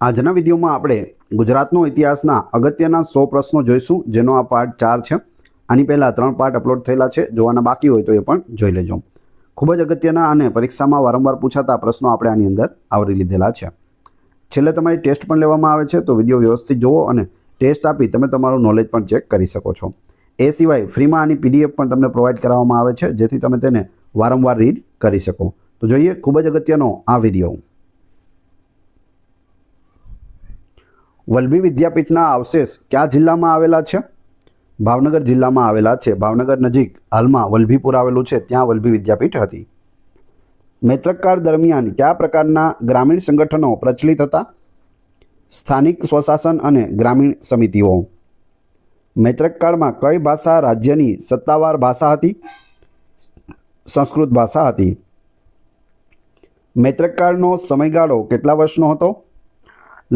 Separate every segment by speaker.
Speaker 1: આજના વિડીયોમાં આપણે ગુજરાતનો ઇતિહાસના અગત્યના 100 પ્રશ્નો જોઈશું, જેનો આ પાર્ટ 4 છે। આની પહેલાં 3 પાર્ટ અપલોડ થયેલા છે, જોવાના બાકી હોય તો એ પણ જોઈ લેજો। ખૂબ જ અગત્યના અને પરીક્ષામાં વારંવાર પૂછાતા પ્રશ્નો આપણે આની અંદર આવરી લીધેલા છે। છેલ્લે તમારી ટેસ્ટ પણ લેવામાં આવે છે, તો વિડીયો વ્યવસ્થિત જુઓ અને ટેસ્ટ આપી તમે તમારું નોલેજ પણ ચેક કરી શકો છો। એ સિવાય ફ્રીમાં આની પીડીએફ પણ તમને પ્રોવાઈડ કરવામાં આવે છે, જેથી તમે તેને વારંવાર રીડ કરી શકો। તો જોઈએ ખૂબ જ અગત્યનો આ વિડીયો। વલ્લભી વિદ્યાપીઠના અવશેષ કયા જિલ્લામાં આવેલા છે? ભાવનગર જિલ્લામાં આવેલા છે। ભાવનગર નજીક હાલમાં વલ્લભીપુર આવેલું છે, ત્યાં વલ્લભી વિદ્યાપીઠ હતી। મૈત્રકાળ દરમિયાન કયા પ્રકારના ગ્રામીણ સંગઠનો પ્રચલિત હતા? સ્થાનિક સ્વશાસન અને ગ્રામીણ સમિતિઓ। મૈત્રકાળમાં કઈ ભાષા રાજ્યની સત્તાવાર ભાષા હતી? સંસ્કૃત ભાષા હતી। મૈત્રકાળનો સમયગાળો કેટલા વર્ષનો હતો?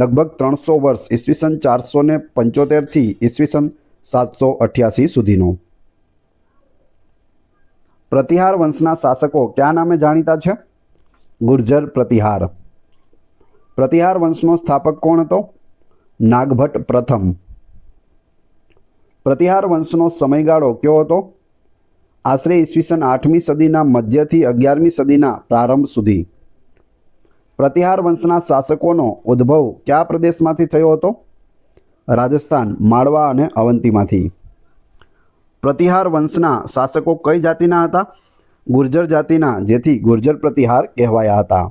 Speaker 1: લગભગ 300 વર્ષ, ઈસવીસન 475 થી ઈસવીસન 788 સુધીનો। પ્રતિહાર વંશના શાસકો કયા નામે જાણીતા છે? ગુર્જર પ્રતિહાર। પ્રતિહાર વંશનો સ્થાપક કોણ હતો? નાગભટ્ટ પ્રથમ। પ્રતિહાર વંશનો સમયગાળો કયો હતો? આશરે ઈસવીસન 8મી સદીના મધ્યથી 11મી સદીના પ્રારંભ સુધી। પ્રતિહાર વંશના શાસકોનો ઉદ્ભવ કયા પ્રદેશમાંથી થયો હતો? રાજસ્થાન, માળવા અને અવંતીમાંથી। પ્રતિહાર વંશના શાસકો કઈ જાતિના હતા? ગુર્જર જાતિના, જેથી ગુર્જર પ્રતિહાર કહેવાયા હતા।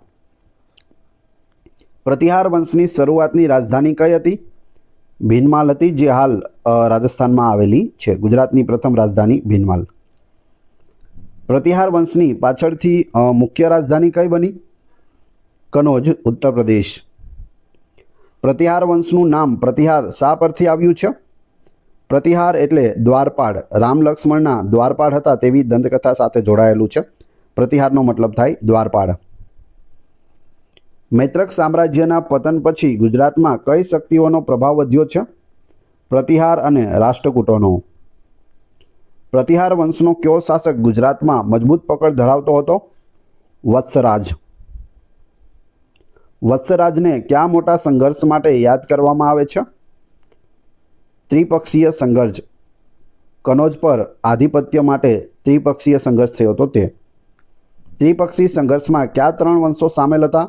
Speaker 1: પ્રતિહાર વંશની શરૂઆતની રાજધાની કઈ હતી? ભીનમાલ હતી, જે હાલ રાજસ્થાનમાં આવેલી છે। ગુજરાતની પ્રથમ રાજધાની ભીનમાલ। પ્રતિહાર વંશની પાછળથી મુખ્ય રાજધાની કઈ બની? કનોજ, ઉત્તર પ્રદેશ। પ્રતિહાર વંશનું નામ પ્રતિહાર શા પરથી આવ્યું છે? પ્રતિહાર એટલે દ્વારપાળ। રામ લક્ષ્મણના દ્વારપાળ હતા તેવી દંતકથા સાથે જોડાયેલું છે। પ્રતિહારનો મતલબ થાય દ્વારપાળ। મૈત્રક સામ્રાજ્યના પતન પછી ગુજરાતમાં કઈ શક્તિઓનો પ્રભાવ વધ્યો છે? પ્રતિહાર અને રાષ્ટ્રકૂટોનો। પ્રતિહાર વંશનો કયો શાસક ગુજરાતમાં મજબૂત પકડ ધરાવતો હતો? વત્સરાજ। વત્સરાજને કયા મોટા સંઘર્ષ માટે યાદ કરવામાં આવે છે? ત્રિપક્ષીય સંઘર્ષ। કનોજ પર આધિપત્ય માટે ત્રિપક્ષીય સંઘર્ષ થયો હતો તે। ત્રિપક્ષી સંઘર્ષમાં કયા 3 વંશો સામેલ હતા?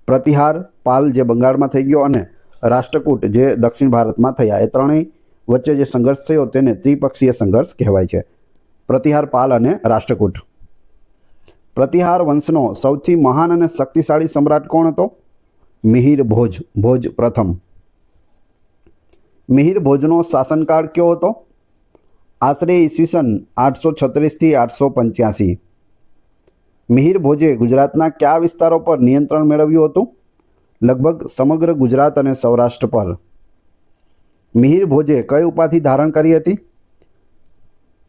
Speaker 1: પ્રતિહાર, પાલ જે બંગાળમાં થઈ ગયો, અને રાષ્ટ્રકૂટ જે દક્ષિણ ભારતમાં થયા। એ ત્રણેય વચ્ચે જે સંઘર્ષ થયો તેને ત્રિપક્ષીય સંઘર્ષ કહેવાય છે। પ્રતિહાર, પાલ અને રાષ્ટ્રકૂટ। પ્રતિહાર વંશનો સૌથી મહાન અને શક્તિશાળી સમ્રાટ કોણ હતો? મિહિર ભોજ, ભોજ પ્રથમ। મિહિર ભોજનો શાસનકાળ કયો હતો? આશરે ઈસવીસન 836 થી 885। મિહિર ભોજે ગુજરાતના કયા વિસ્તારો પર નિયંત્રણ મેળવ્યું હતું? લગભગ સમગ્ર ગુજરાત અને સૌરાષ્ટ્ર પર। મિહિર ભોજે કઈ ઉપાધિ ધારણ કરી હતી?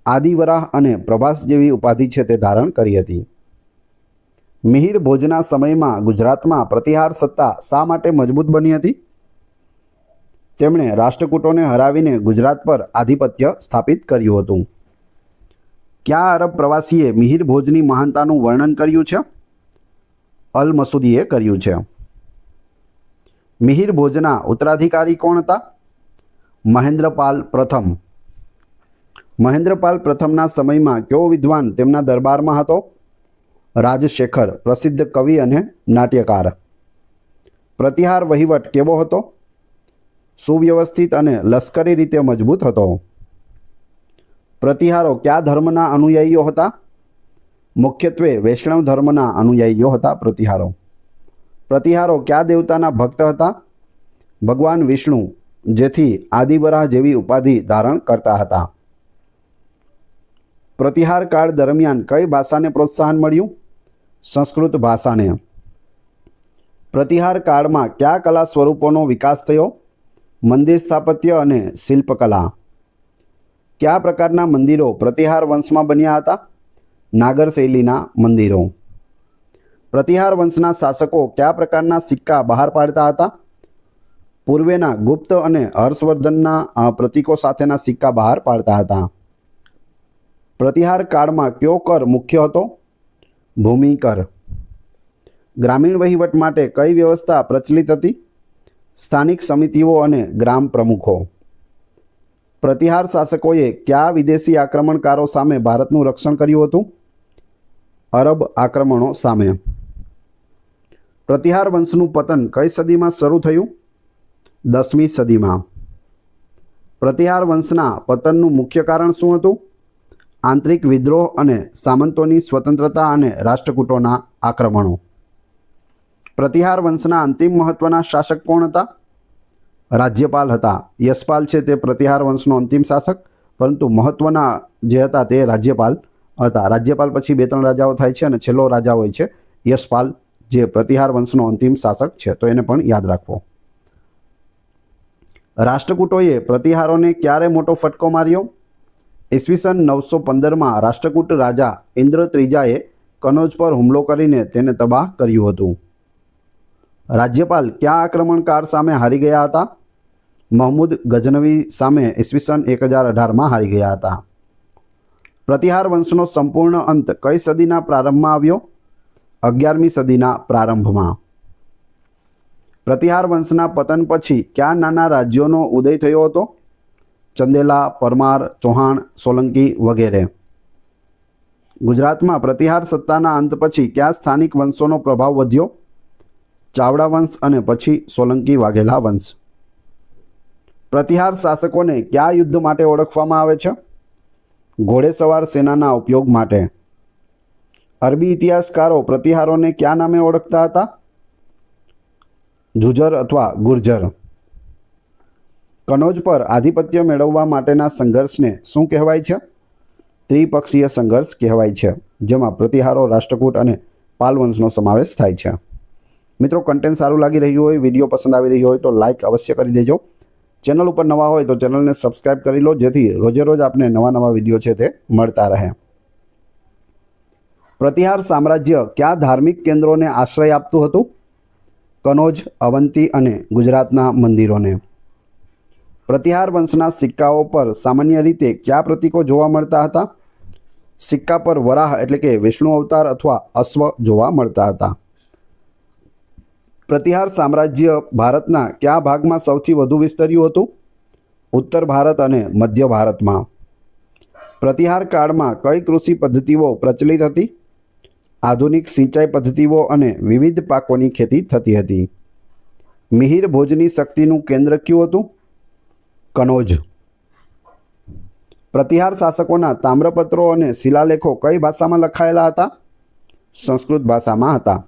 Speaker 1: આદિવરાહ અને પ્રભાસ જેવી ઉપાધિ છે તે ધારણ કરી હતી। મિહિર ભોજના સમયમાં ગુજરાતમાં પ્રતિહાર સત્તા શા માટે મજબૂત બની હતી? તેમણે રાષ્ટ્રકૂટોને હરાવીને ગુજરાત પર આધિપત્ય સ્થાપિત કર્યું હતું। કયા અરબ પ્રવાસીએ મિહિર ભોજની મહાનતાનું વર્ણન કર્યું છે? અલ મસૂદીએ કર્યું છે। મિહિર ભોજના ઉત્તરાધિકારી કોણ હતા? મહેન્દ્રપાલ પ્રથમ। મહેન્દ્રપાલ પ્રથમના સમયમાં કયો વિદ્વાન તેમના દરબારમાં હતો? રાજશેખર, પ્રસિદ્ધ કવિ અને નાટ્યકાર। પ્રતિહાર વહીવટ કેવો હતો? સુવ્યવસ્થિત અને લશ્કરી રીતે મજબૂત હતો। પ્રતિહારો કયા ધર્મના અનુયાયીઓ હતા? મુખ્યત્વે વૈષ્ણવ ધર્મના અનુયાયીઓ હતા પ્રતિહારો। પ્રતિહારો કયા દેવતાના ભક્ત હતા? ભગવાન વિષ્ણુ, જેથી આદિવરાહ જેવી ઉપાધિ ધારણ કરતા હતા। પ્રતિહાર કાળ દરમિયાન કઈ ભાષાને પ્રોત્સાહન મળ્યું? સંસ્કૃત ભાષાને। પ્રતિહાર કાળમાં કયા કલા સ્વરૂપોનો વિકાસ થયો? મંદિર સ્થાપત્ય અને શિલ્પકલા। કયા પ્રકારના મંદિરો પ્રતિહાર વંશમાં બન્યા હતા? નાગર શૈલીના મંદિરો। પ્રતિહાર વંશના શાસકો કયા પ્રકારના સિક્કા બહાર પાડતા હતા? પૂર્વેના ગુપ્ત અને હર્ષવર્ધનના પ્રતીકો સાથેના સિક્કા બહાર પાડતા હતા। પ્રતિહાર કાળમાં કયો કર મુખ્ય હતો? ભૂમિ કર। ગ્રામીણ વહીવટ માટે કઈ વ્યવસ્થા પ્રચલિત હતી? સ્થાનિક સમિતિઓ અને ગ્રામ પ્રમુખો. પ્રતિહાર શાસકોએ કયા વિદેશી આક્રમણકારો સામે ભારતનું રક્ષણ કર્યું હતું? અરબ આક્રમણો સામે. પ્રતિહાર વંશનું પતન કઈ સદીમાં શરૂ થયું? 10મી સદીમાં. પ્રતિહાર વંશના પતનનું મુખ્ય કારણ શું હતું? આંતરિક વિદ્રોહ અને સામંતોની સ્વતંત્રતા અને રાષ્ટ્રકૂટોના આક્રમણો. પ્રતિહાર વંશના અંતિમ મહત્વના શાસક કોણ હતા? રાજ્યપાલ હતા. યશપાલ છે તે પ્રતિહાર વંશનો અંતિમ શાસક, પરંતુ મહત્વના જે હતા તે રાજ્યપાલ હતા. રાજ્યપાલ પછી 2-3 રાજાઓ થાય છે અને છેલ્લો રાજા હોય છે યશપાલ, જે પ્રતિહાર વંશનો અંતિમ શાસક છે, તો એને પણ યાદ રાખવો. રાષ્ટ્રકૂટોએ પ્રતિહારોને ક્યારે મોટો ફટકો માર્યો? ઈસવીસન 915માં રાષ્ટ્રકૂટ રાજા ઇન્દ્ર ત્રીજાએ કનોજ પર હુમલો કરીને તેને તબાહ કર્યું હતું. રાજ્યપાલ કયા આક્રમણકાર સામે હારી ગયા હતા? મહમૂદ ગઝનવી સામે ઈસવીસન 1018માં હારી ગયા હતા. પ્રતિહાર વંશનો સંપૂર્ણ અંત કઈ સદીના પ્રારંભમાં આવ્યો? 11મી સદીના પ્રારંભમાં. પ્રતિહાર વંશના પતન પછી કયા નાના રાજ્યોનો ઉદય થયો હતો? ચંદેલા, પરમાર, ચૌહાણ, સોલંકી વગેરે. ગુજરાતમાં પ્રતિહાર સત્તાના અંત પછી કયા સ્થાનિક વંશોનો પ્રભાવ વધ્યો? ચાવડા વંશ અને પછી સોલંકી વાઘેલા વંશ. પ્રતિહાર શાસકોને કયા યુદ્ધ માટે ઓળખવામાં આવે છે? ઘોડેસવાર સેનાના ઉપયોગ માટે. અરબી ઇતિહાસકારો પ્રતિહારોને કયા નામે ઓળખતા હતા? જુજર અથવા ગુર્જર. કનોજ પર આધિપત્ય મેળવવા માટેના સંઘર્ષને શું કહેવાય છે? ત્રિપક્ષીય સંઘર્ષ કહેવાય છે, જેમાં પ્રતિહારો, રાષ્ટ્રકૂટ અને પાલ વંશનો સમાવેશ થાય છે. મિત્રો, કન્ટેન્ટ સારું લાગી રહ્યું હોય, વિડીયો પસંદ આવી રહ્યો હોય તો લાઇક અવશ્ય કરી દેજો. ચેનલ ઉપર નવા હોય તો ચેનલને સબસ્ક્રાઈબ કરી લો, જેથી રોજે રોજ આપને નવા વિડીયો છે તે મળતા રહે. પ્રતિહાર સામ્રાજ્ય કયા ધાર્મિક કેન્દ્રોને આશ્રય આપતું હતું? કનોજ, અવંતી અને ગુજરાતના મંદિરોને. પ્રતિહાર વંશના સિક્કાઓ પર સામાન્ય રીતે કયા પ્રતીકો જોવા મળતા હતા? સિક્કા પર વરાહ એટલે કે વિષ્ણુ અવતાર અથવા અશ્વ જોવા મળતા હતા. પ્રતિહાર સામ્રાજ્ય ભારતના કયા ભાગમાં સૌથી વધુ વિસ્તર્યું હતું? ઉત્તર ભારત અને મધ્ય ભારતમાં. પ્રતિહાર કાળમાં કઈ કૃષિ પદ્ધતિઓ પ્રચલિત હતી? આધુનિક સિંચાઈ પદ્ધતિઓ અને વિવિધ પાકોની ખેતી થતી હતી. મિહિર ભોજની શક્તિનું કેન્દ્ર કયું હતું? કનોજ. પ્રતિહાર શાસકોના તામ્રપત્રો અને શિલાલેખો કઈ ભાષામાં લખાયેલા હતા? સંસ્કૃત ભાષામાં હતા.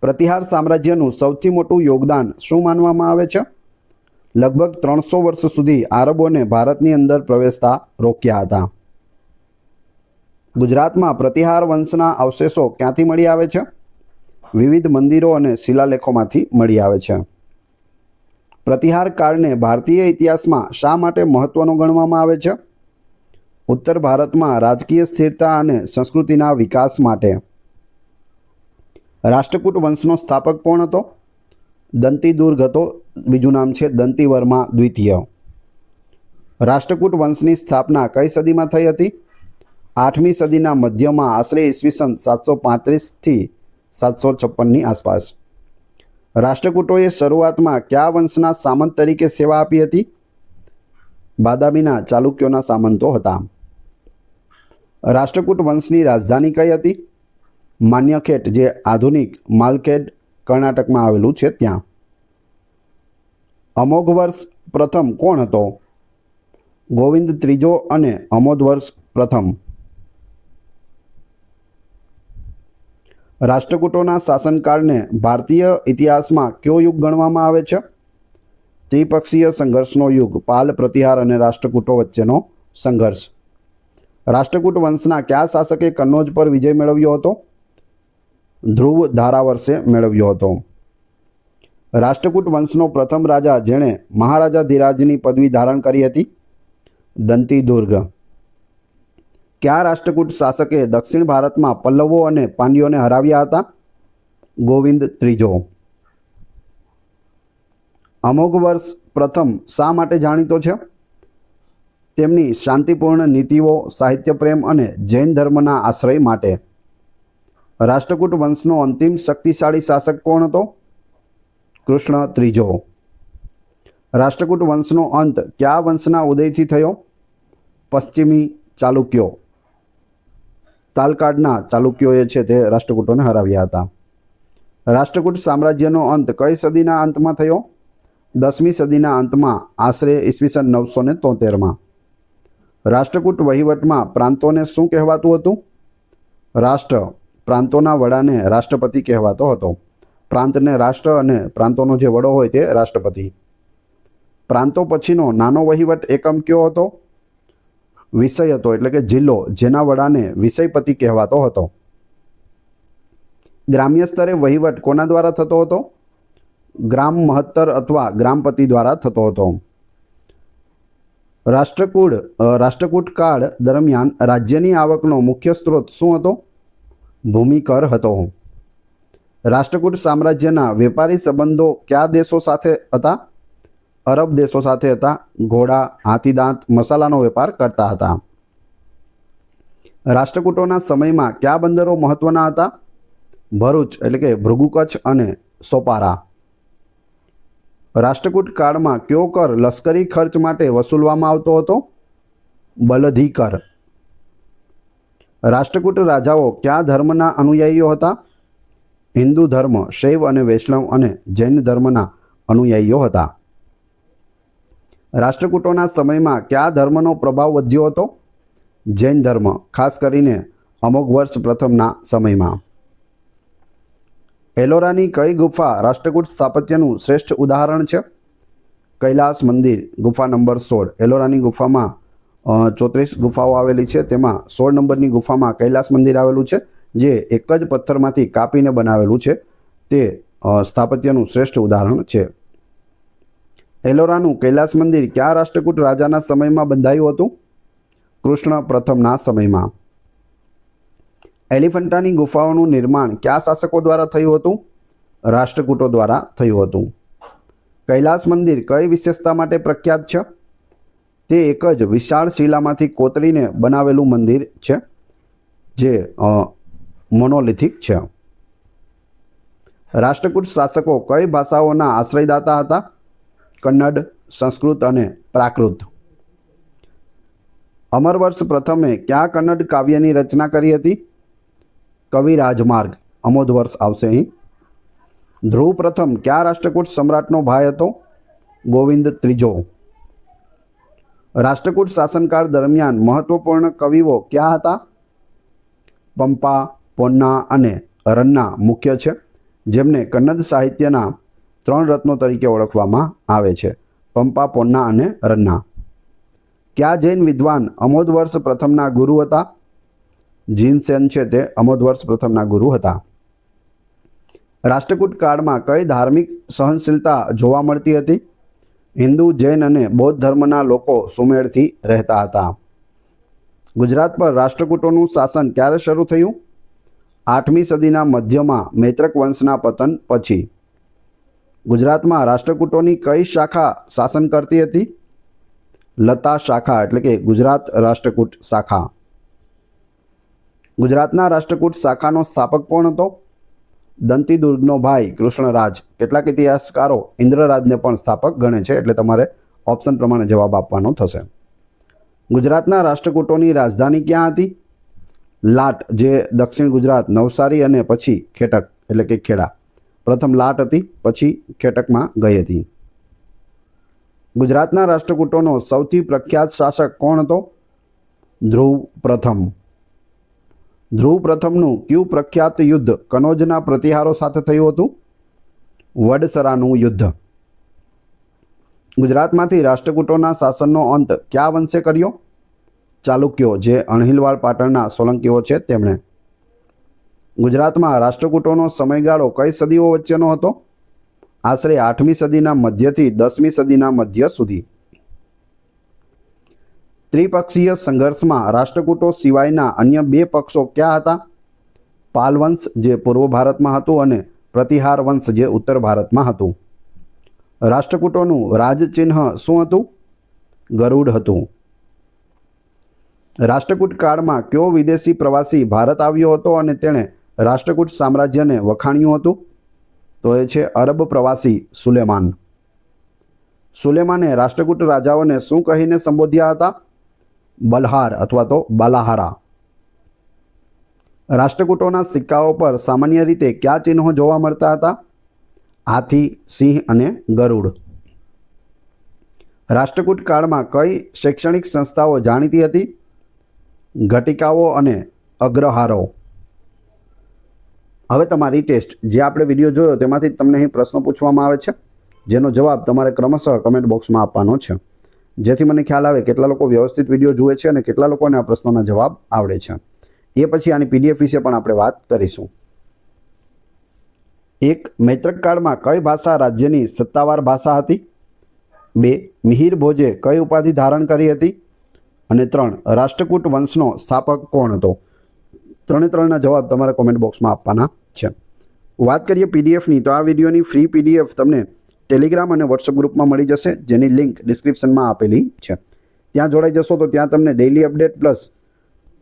Speaker 1: પ્રતિહાર સામ્રાજ્યનું સૌથી મોટું યોગદાન શું માનવામાં આવે છે? લગભગ 300 વર્ષ સુધી આરબોને ભારતની અંદર પ્રવેશતા રોક્યા હતા. ગુજરાતમાં પ્રતિહાર વંશના અવશેષો ક્યાંથી મળી આવે છે? વિવિધ મંદિરો અને શિલાલેખોમાંથી મળી આવે છે. પ્રતિહાર કાળને ભારતીય ઇતિહાસમાં શા માટે મહત્વનો ગણવામાં આવે છે? ઉત્તર ભારતમાં રાજકીય સ્થિરતા અને સંસ્કૃતિના વિકાસ માટે. રાષ્ટ્રકૂટ વંશનો સ્થાપક કોણ હતો? દંતી દુર્ગ હતો. બીજું નામ છે દંતીવર્મા દ્વિતીય. રાષ્ટ્રકૂટ વંશની સ્થાપના કઈ સદીમાં થઈ હતી? 8મી સદીના મધ્યમાં, આશરે ઈસવીસન 735થી 756ની આસપાસ. રાષ્ટ્રકૂટોએ શરૂઆતમાં કયા વંશના સામંત તરીકે સેવા આપી હતી? બાદામીના ચાલુક્યોના સામંતો હતા. રાષ્ટ્રકૂટ વંશની રાજધાની કઈ હતી? માન્યખેટ, જે આધુનિક માલખેડ કર્ણાટકમાં આવેલું છે ત્યાં. અમોઘવર્ષ પ્રથમ કોણ હતો? ગોવિંદ ત્રીજો અને અમોઘવર્ષ પ્રથમ. રાષ્ટ્રકૂટોના શાસનકાળને ભારતીય ઇતિહાસમાં કયો યુગ ગણવામાં આવે છે? ત્રિપક્ષીય સંઘર્ષનો યુગ. પાલ, પ્રતિહાર અને રાષ્ટ્રકૂટો વચ્ચેનો સંઘર્ષ. રાષ્ટ્રકૂટ વંશના કયા શાસકે કનોજ પર વિજય મેળવ્યો હતો? ધ્રુવ ધારાવર્ષે મેળવ્યો હતો. રાષ્ટ્રકૂટ વંશનો પ્રથમ રાજા જેણે મહારાજાધિરાજની પદવી ધારણ કરી હતી? દંતી દુર્ગ. કયા રાષ્ટ્રકૂટ શાસકે દક્ષિણ ભારતમાં પલ્લવો અને પાંડ્યોને હરાવ્યા હતા? ગોવિંદ ત્રીજો. અમોઘવર્ષ પ્રથમ શા માટે જાણીતો છે? તેમની શાંતિપૂર્ણ નીતિઓ, સાહિત્ય પ્રેમ અને જૈન ધર્મના આશ્રય માટે. રાષ્ટ્રકૂટ વંશનો અંતિમ શક્તિશાળી શાસક કોણ હતો? કૃષ્ણ ત્રીજો. રાષ્ટ્રકૂટ વંશનો અંત કયા વંશના ઉદયથી થયો? પશ્ચિમી ચાલુક્યો. તાલકાડના ચાલુક્યોએ છે તે રાષ્ટ્રકૂટોને હરાવ્યા હતા. રાષ્ટ્રકૂટ સામ્રાજ્યનો અંત કઈ સદીના અંતમાં થયો? 10મી સદીના અંતમાં, આશરે ઈસવીસન 973માં. રાષ્ટ્રકૂટ વહીવટમાં પ્રાંતોને શું કહેવાતું હતું? રાષ્ટ્ર. પ્રાંતોના વડાને રાષ્ટ્રપતિ કહેવાતો હતો. પ્રાંતને રાષ્ટ્ર અને પ્રાંતોનો જે વડો હોય તે રાષ્ટ્રપતિ. પ્રાંતો પછીનો નાનો વહીવટ એકમ કયો હતો? વિષય હતો, એટલે કે જિલ્લો, જેના વડાને વિષયપતિ કહેવાતો હતો. ગ્રામ્ય સ્તરે વહીવટ કોના દ્વારા થતો હતો? ગ્રામ મહત્તર અથવા ગ્રામપતિ દ્વારા થતો હતો. રાષ્ટ્રકૂટ કાળ દરમિયાન રાજ્યની આવકનો મુખ્ય સ્ત્રોત શું હતો? ભૂમિકર હતો. રાષ્ટ્રકૂટ સામ્રાજ્યના વેપારી સંબંધો કયા દેશો સાથે હતા? અરબ દેશો સાથે હતા. ઘોડા, હાથીદાંત, મસાલાનો વેપાર કરતા હતા. રાષ્ટ્રકૂટોના સમયમાં કયા બંદરો મહત્વના હતા? ભરૂચ, એટલે કે ભૃગુ કચ્છ અને સોપારા. રાષ્ટ્રકૂટ કાળમાં કયો કર લશ્કરી ખર્ચ માટે વસૂલવામાં આવતો હતો? બલધી કર. રાષ્ટ્રકૂટ રાજાઓ કયા ધર્મના અનુયાયીઓ હતા? હિન્દુ ધર્મ, શૈવ અને વૈષ્ણવ અને જૈન ધર્મના અનુયાયીઓ હતા. રાષ્ટ્રકૂટોના સમયમાં કયા ધર્મનો પ્રભાવ વધ્યો હતો? જૈન ધર્મ, ખાસ કરીને અમોઘ વર્ષ પ્રથમના સમયમાં. એલોરાની કઈ ગુફા રાષ્ટ્રકૂટ સ્થાપત્યનું શ્રેષ્ઠ ઉદાહરણ છે? કૈલાસ મંદિર, ગુફા નંબર 16. એલોરાની ગુફામાં 34 ગુફાઓ આવેલી છે. તેમાં 16 નંબરની ગુફામાં કૈલાસ મંદિર આવેલું છે, જે એક જ પથ્થરમાંથી કાપીને બનાવેલું છે. તે સ્થાપત્યનું શ્રેષ્ઠ ઉદાહરણ છે. એલોરાનું કૈલાસ મંદિર કયા રાષ્ટ્રકૂટ રાજાના સમયમાં બંધાયું હતું? કૃષ્ણ પ્રથમના સમયમાં. એલિફન્ટાની ગુફાઓનું નિર્માણ કયા શાસકો દ્વારા થયું હતું? રાષ્ટ્રકૂટો દ્વારા થયું હતું. કૈલાસ મંદિર કઈ વિશેષતા માટે પ્રખ્યાત છે? તે એક જ વિશાળ શિલામાંથી કોતરીને બનાવેલું મંદિર છે, જે મોનોલિથિક છે. રાષ્ટ્રકૂટ શાસકો કઈ ભાષાઓના આશ્રયદાતા હતા? કન્નડ, સંસ્કૃત અને પ્રાકૃત. અમરવર્ષ પ્રથમે કયા કન્નડ કાવ્યની રચના કરી હતી? કવિરાજમાર્ગ. અમોધ વર્ષ આવશે અહીં. ધ્રુવ પ્રથમ કયા રાષ્ટ્રકૂટ સમ્રાટનો ભાઈ હતો? ગોવિંદ ત્રીજો. રાષ્ટ્રકૂટ શાસનકાળ દરમિયાન મહત્વપૂર્ણ કવિઓ કયા હતા? પંપા, પોન્ના અને રન્ના મુખ્ય છે, જેમને કન્નડ સાહિત્યના 3 રત્નો તરીકે ઓળખવામાં આવે છે: પંપા, પોન્ના અને રન્ના. કયા જૈન વિદ્વાન અમોધ વર્ષ પ્રથમના ગુરુ હતા? જીનસેન છે તે અમોધ વર્ષ પ્રથમના ગુરુ હતા. રાષ્ટ્રકૂટ કાળમાં કઈ ધાર્મિક સહનશીલતા જોવા મળતી હતી? હિન્દુ, જૈન અને બૌદ્ધ ધર્મના લોકો સુમેળથી રહેતા હતા. ગુજરાત પર રાષ્ટ્રકૂટોનું શાસન ક્યારે શરૂ થયું? 8મી સદીના મધ્યમાં મૈત્રક વંશના પતન પછી. ગુજરાતમાં રાષ્ટ્રકૂટોની કઈ શાખા શાસન કરતી હતી? લતા શાખા, એટલે કે ગુજરાત રાષ્ટ્રકૂટ શાખા. ગુજરાતના રાષ્ટ્રકૂટ શાખાનો સ્થાપક કોણ હતો? દંતીદુર્ગનો ભાઈ કૃષ્ણરાજ. કેટલાક ઇતિહાસકારો ઇન્દ્રરાજને પણ સ્થાપક ગણે છે, એટલે તમારે ઓપ્શન પ્રમાણે જવાબ આપવાનો થશે. ગુજરાતના રાષ્ટ્રકૂટોની રાજધાની ક્યાં હતી? લાટ, જે દક્ષિણ ગુજરાત, નવસારી અને પછી ખેટક, એટલે કે ખેડા. પ્રથમ લાટ હતી, પછી ખેટકમાં ગઈ હતી. ગુજરાતના રાષ્ટ્રકૂટોનો સૌથી પ્રખ્યાત શાસક કોણ હતો? ધ્રુવ પ્રથમ. ધ્રુવ પ્રથમનું કયું પ્રખ્યાત યુદ્ધ કનોજના પ્રતિહારો સાથે થયું હતું? વડસરાનું યુદ્ધ. ગુજરાતમાંથી રાષ્ટ્રકૂટોના શાસનનો અંત કયા વંશે કર્યો? ચાલુક્યો, જે અણહિલવાડ પાટણના સોલંકીઓ છે તેમણે. ગુજરાતમાં રાષ્ટ્રકૂટોનો સમયગાળો કઈ સદીઓ વચ્ચેનો હતો? આશરે 8મી સદીના મધ્યથી 10મી સદીના મધ્ય સુધી. ત્રિપક્ષીય સંઘર્ષમાં રાષ્ટ્રકૂટો સિવાયના અન્ય 2 પક્ષો ક્યાં હતા? પાલ વંશ, જે પૂર્વ ભારતમાં હતું, અને પ્રતિહાર વંશ, જે ઉત્તર ભારતમાં હતું. રાષ્ટ્રકૂટોનું રાજચિહ્ન શું હતું? ગરુડ હતું. રાષ્ટ્રકૂટ કાળમાં કયો વિદેશી પ્રવાસી ભારત આવ્યો હતો અને તેણે રાષ્ટ્રકૂટ સામ્રાજ્યને વખાણ્યું હતું? તો એ છે અરબ પ્રવાસી સુલેમાન. સુલેમાને રાષ્ટ્રકૂટ રાજાઓને શું કહીને સંબોધ્યા હતા? બલહાર અથવા તો બાલાહારા. રાષ્ટ્રકૂટોના સિક્કાઓ પર સામાન્ય રીતે કયા ચિહ્નો જોવા મળતા હતા? હાથી, સિંહ અને ગરુડ. રાષ્ટ્રકૂટ કાળમાં કઈ શૈક્ષણિક સંસ્થાઓ જાણીતી હતી? ઘટિકાઓ અને અગ્રહારો. હવે તમારી ટેસ્ટ, જે આપણે વિડીયો જોયો તેમાંથી તમને અહીં પ્રશ્નો પૂછવામાં આવે છે, જેનો જવાબ તમારે ક્રમશઃ કમેન્ટ બોક્સમાં આપવાનો છે, જેથી મને ખ્યાલ આવે કેટલા લોકો વ્યવસ્થિત વિડીયો જુએ છે અને કેટલા લોકોને આ પ્રશ્નોના જવાબ આવડે છે. એ પછી આની પીડીએફ વિશે પણ આપણે વાત કરીશું. 1. મૈત્રક કાળમાં કઈ ભાષા રાજ્યની સત્તાવાર ભાષા હતી? 2. મિહિર ભોજે કઈ ઉપાધિ ધારણ કરી હતી? અને 3. રાષ્ટ્રકૂટ વંશનો સ્થાપક કોણ હતો? 3 જવાબ તમારે કોમેન્ટ બોક્સમાં આપવાના છે. વાત કરીએ પીડીએફની, તો આ વિડીયોની ફ્રી પીડીએફ તમને ટેલિગ્રામ અને વોટ્સઅપ ગ્રુપમાં મળી જશે, જેની લિંક ડિસ્ક્રિપ્શનમાં આપેલી છે. ત્યાં જોડાઈ જશો તો ત્યાં તમને ડેઇલી અપડેટ પ્લસ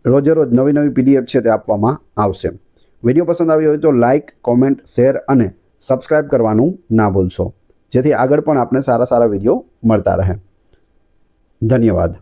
Speaker 1: રોજે રોજ નવી પીડીએફ છે તે આપવામાં આવશે. વિડીયો પસંદ આવ્યો હોય તો લાઇક, કોમેન્ટ, શેર અને સબસ્ક્રાઈબ કરવાનું ના ભૂલશો, જેથી આગળ પણ આપણે સારા વિડીયો મળતા રહે. ધન્યવાદ.